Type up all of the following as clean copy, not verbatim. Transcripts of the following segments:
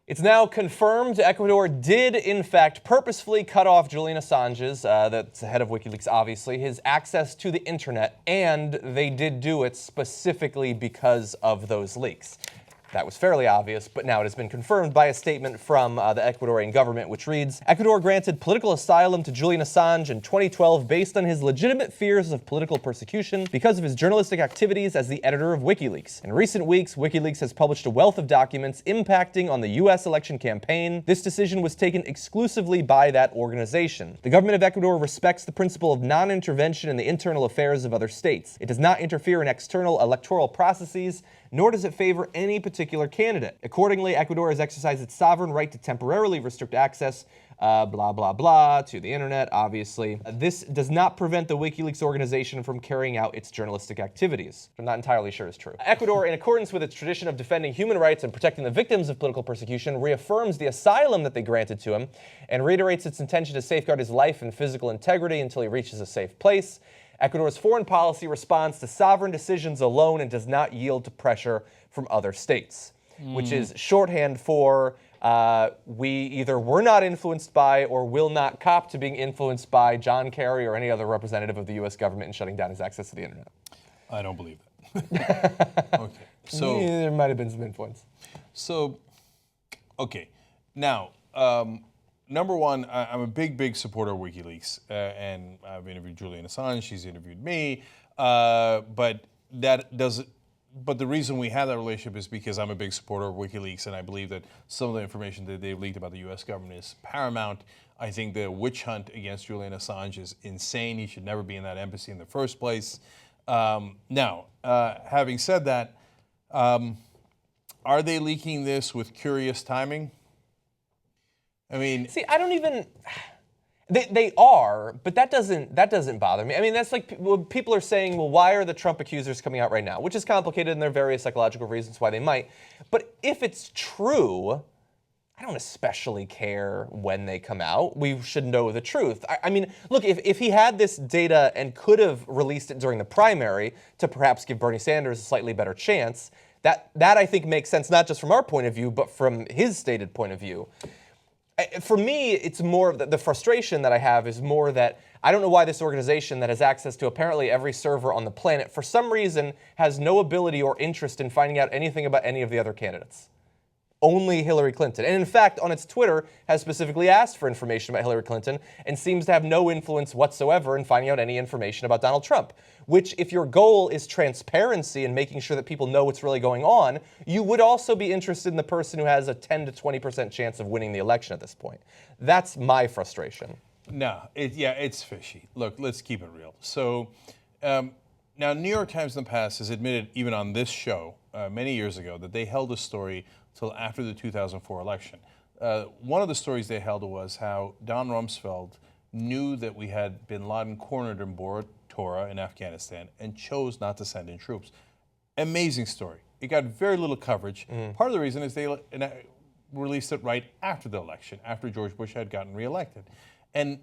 It's now confirmed Ecuador did, in fact, purposefully cut off Julian Assange's, that's the head of WikiLeaks, obviously, his access to the internet, and they did do it specifically because of those leaks. That was fairly obvious, but now it has been confirmed by a statement from the Ecuadorian government, which reads, Ecuador granted political asylum to Julian Assange in 2012 based on his legitimate fears of political persecution because of his journalistic activities as the editor of WikiLeaks. In recent weeks, WikiLeaks has published a wealth of documents impacting on the U.S. election campaign. This decision was taken exclusively by that organization. The government of Ecuador respects the principle of non-intervention in the internal affairs of other states. It does not interfere in external electoral processes, nor does it favor any particular candidate. Accordingly, Ecuador has exercised its sovereign right to temporarily restrict access, blah, blah, blah, to the internet, obviously. This does not prevent the WikiLeaks organization from carrying out its journalistic activities. I'm not entirely sure is true. Ecuador, in accordance with its tradition of defending human rights and protecting the victims of political persecution, reaffirms the asylum that they granted to him and reiterates its intention to safeguard his life and physical integrity until he reaches a safe place. Ecuador's foreign policy responds to sovereign decisions alone and does not yield to pressure from other states, which is shorthand for we either were not influenced by or will not cop to being influenced by John Kerry or any other representative of the U.S. government in shutting down his access to the internet. I don't believe that. Okay, so yeah, there might have been some influence. So, okay, now. Number one, I'm a big supporter of WikiLeaks, and I've interviewed Julian Assange. She's interviewed me, but the reason we have that relationship is because I'm a big supporter of WikiLeaks, and I believe that some of the information that they've leaked about the U.S. government is paramount. I think the witch hunt against Julian Assange is insane. He should never be in that embassy in the first place. Now, having said that, are they leaking this with curious timing? I mean, see, I don't even. They are, but that doesn't bother me. I mean, that's like people are saying, well, why are the Trump accusers coming out right now? Which is complicated, and there are various psychological reasons why they might. But if it's true, I don't especially care when they come out. We should know the truth. I mean, look, if he had this data and could have released it during the primary to perhaps give Bernie Sanders a slightly better chance, that I think makes sense, not just from our point of view, but from his stated point of view. For me, it's more of the frustration that I have is more that I don't know why this organization that has access to apparently every server on the planet, for some reason, has no ability or interest in finding out anything about any of the other candidates. Only Hillary Clinton. And in fact, on its Twitter, has specifically asked for information about Hillary Clinton and seems to have no influence whatsoever in finding out any information about Donald Trump. Which, if your goal is transparency and making sure that people know what's really going on, you would also be interested in the person who has a 10 to 20% chance of winning the election at this point. That's my frustration. No, it's fishy. Look, let's keep it real. So, now New York Times in the past has admitted, even on this show, many years ago, that they held a story till after the 2004 election. One of the stories they held was how Don Rumsfeld knew that we had bin Laden cornered in Bora Tora in Afghanistan and chose not to send in troops. Amazing story. It got very little coverage. Part of the reason is they released it right after the election, after George Bush had gotten reelected. And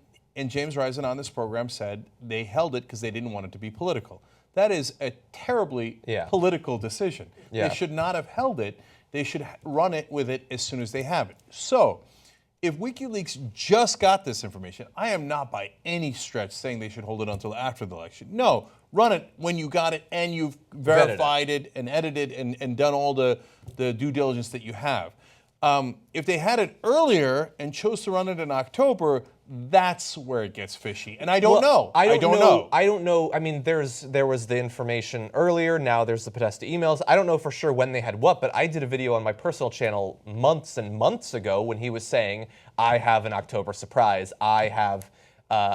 James Risen on this program said they held it because they didn't want it to be political. That is a terribly political decision. They should not have held it. They should run it with it as soon as they have it. So, if WikiLeaks just got this information, I am not by any stretch saying they should hold it until after the election. No, run it when you got it and you've verified it and edited and done all the due diligence that you have. If they had it earlier and chose to run it in October, that's where it gets fishy. And I don't know. I don't know. I mean, there was the information earlier. Now there's the Podesta emails. I don't know for sure when they had what, but I did a video on my personal channel months and months ago when he was saying, I have an October surprise. I have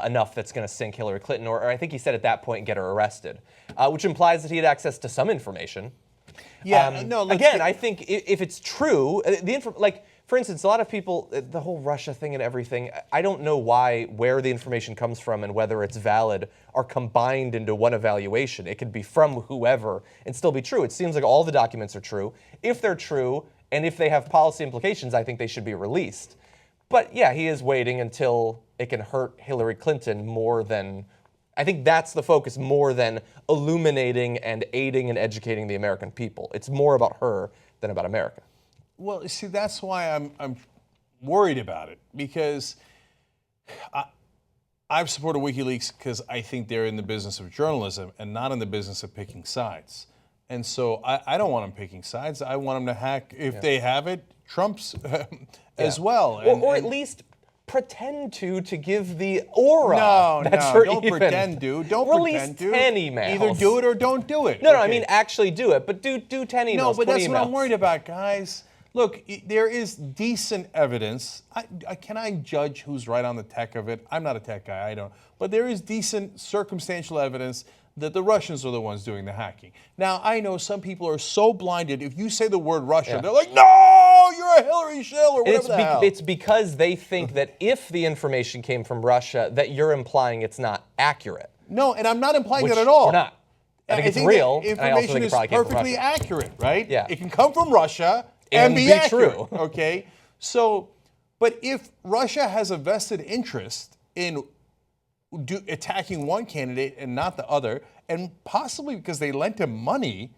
enough that's going to sink Hillary Clinton, or I think he said at that point, get her arrested, which implies that he had access to some information. Yeah, again, I think if it's true, for instance, a lot of people, the whole Russia thing and everything, I don't know where the information comes from and whether it's valid are combined into one evaluation. It could be from whoever and still be true. It seems like all the documents are true. If they're true and if they have policy implications, I think they should be released. But yeah, he is waiting until it can hurt Hillary Clinton more than, I think that's the focus more than illuminating and aiding and educating the American people. It's more about her than about America. Well, see, that's why I'm worried about it, because I've supported WikiLeaks because I think they're in the business of journalism and not in the business of picking sides. And so I don't want them picking sides. I want them to hack, if they have it, Trump's as well. Or at least pretend to give the aura. No, don't even pretend to. Don't release pretend to. 10 emails. Either do it or don't do it. No, I mean actually do it, but do 10 emails. No, but that's emails. what I'm worried about, guys. Look, there is decent evidence. Can I judge who's right on the tech of it? I'm not a tech guy, I don't. But there is decent circumstantial evidence that the Russians are the ones doing the hacking. Now, I know some people are so blinded. If you say the word Russia, they're like, no, you're a Hillary shill or whatever the hell. It's because they think that if the information came from Russia, that you're implying it's not accurate. No, and I'm not implying that at all. We're not. I think it's real. Information is perfectly accurate, right? Yeah. It can come from Russia and be accurate, true. Okay? So, but if Russia has a vested interest in attacking one candidate and not the other, and possibly because they lent him money,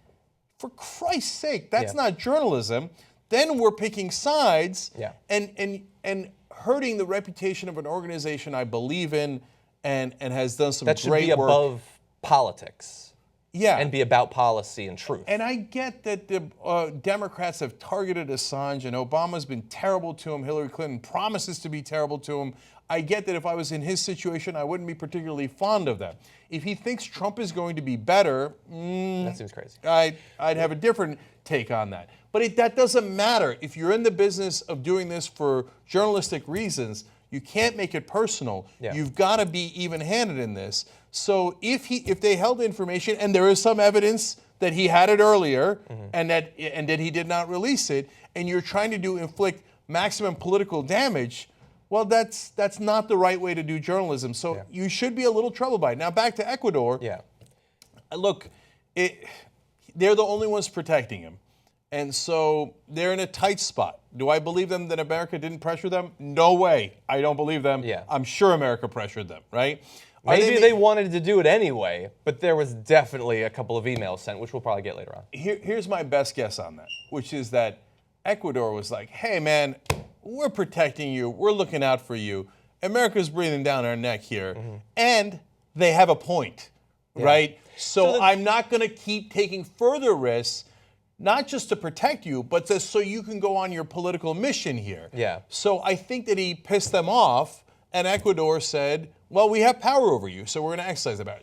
for Christ's sake, that's not journalism. Then we're picking sides and hurting the reputation of an organization I believe in and has done some great work. That should be above politics. Yeah. And be about policy and truth. And I get that the Democrats have targeted Assange, and Obama's been terrible to him. Hillary Clinton promises to be terrible to him. I get that if I was in his situation, I wouldn't be particularly fond of that. If he thinks Trump is going to be better, that seems crazy. I'd have a different take on that. But that doesn't matter. If you're in the business of doing this for journalistic reasons, you can't make it personal. Yeah. You've got to be even-handed in this. So if they held information, and there is some evidence that he had it earlier, and that he did not release it, and you're trying to inflict maximum political damage, well, that's not the right way to do journalism. So you should be a little troubled by it. Now back to Ecuador. Yeah. Look, they're the only ones protecting him. And so they're in a tight spot. Do I believe them that America didn't pressure them? No way. I don't believe them. Yeah. I'm sure America pressured them, right? Maybe they wanted to do it anyway, but there was definitely a couple of emails sent, which we'll probably get later on. Here's my best guess on that, which is that Ecuador was like, hey, man, we're protecting you. We're looking out for you. America's breathing down our neck here. And they have a point, right? So I'm not going to keep taking further risks, not just to protect you, but so you can go on your political mission here. Yeah. So I think that he pissed them off, and Ecuador said, well, we have power over you, so we're going to exercise that power.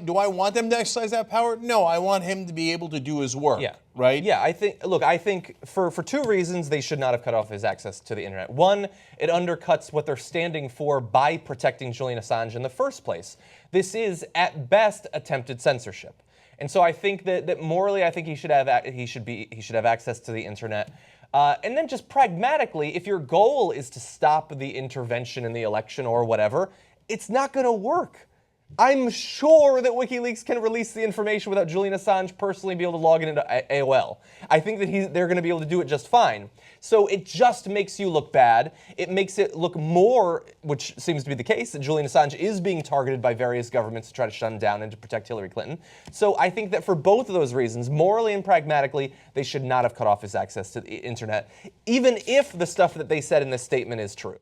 Do I want them to exercise that power? No, I want him to be able to do his work, right? Yeah, I think for two reasons they should not have cut off his access to the internet. One, it undercuts what they're standing for by protecting Julian Assange in the first place. This is, at best, attempted censorship. And so I think that morally, I think he should have access to the internet. And then just pragmatically, if your goal is to stop the intervention in the election or whatever, it's not going to work. I'm sure that WikiLeaks can release the information without Julian Assange personally being able to log into AOL. I think that they're going to be able to do it just fine. So it just makes you look bad. It makes it look more, which seems to be the case, that Julian Assange is being targeted by various governments to try to shut him down and to protect Hillary Clinton. So I think that for both of those reasons, morally and pragmatically, they should not have cut off his access to the internet, even if the stuff that they said in this statement is true.